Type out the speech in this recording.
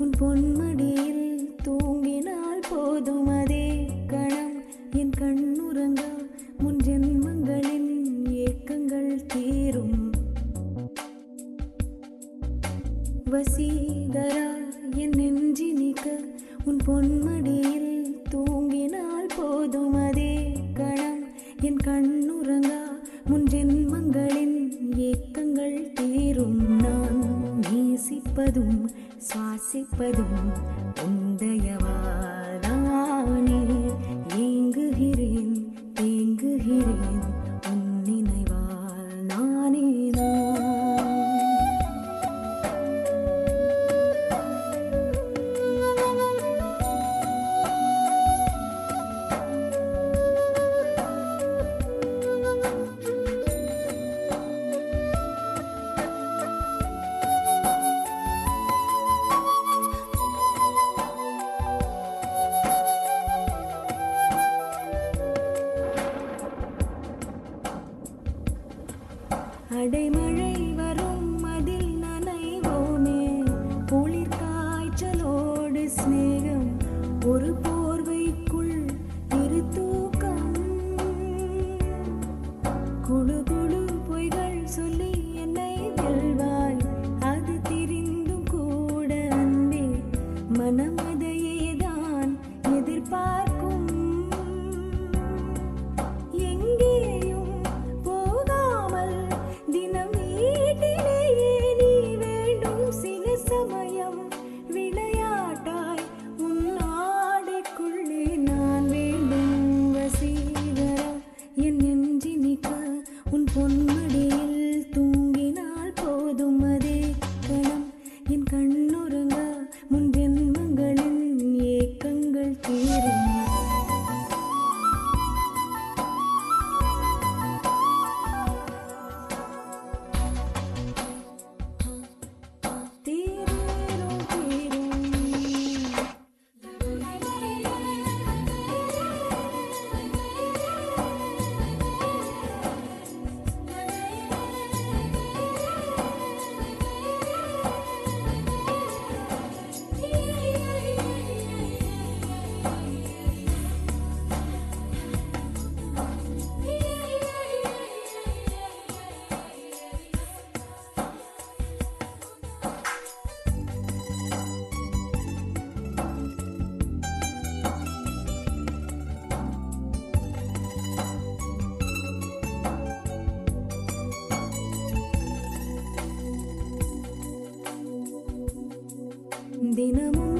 உன் பொன்மடியில் தூங்கினால் போதும் அதே கணம் என் கண்ணுறங்கா முன் ஜென்மங்களின் ஏக்கங்கள் தீரும். வசீகரா என் நெஞ்சினிக்க உன் பொன்மடியில் தூங்கினால் போதும் அதே கணம் என் கண்ணுறங்கா முன் ஜென்மங்களின் ஏக்கங்கள் தீரும். நான் நேசிப்பதும் சுவாசிப்பதும் உந்தயவாதானே. ஏங்குகிறேன் தேங்குகிறேன் உன் நினைவால் நானே நான். அடைமழை வரும் அதில் நனைவோமே. குளிர் காய்ச்சலோடு சிநேகம் ஒரு போர்வைக்குள் இரு தூக்கம். குழு குழு பொய்கள் சொல்லி என்னை வெல்வாய். அது தெரிந்தும் கூட அன்பே மனம் அதையேதான் எதிர்பார்க்கும். எங்கேயும் போகாமல் தினம் வீட்டிலேயே நீ வேண்டும். சில சமயம் விளையாட்டாய் உன் ஆடைக்குள்ளே நான் வேண்டும். வசீகரா என் நெஞ்சினிக்க உன் பொன்மடியில் தூங்கினால் போதும் அதே கணம் என் கண்ணுறங்கா முன் ஜென்மங்களின் ஏக்கங்கள் தீரும். தினமும்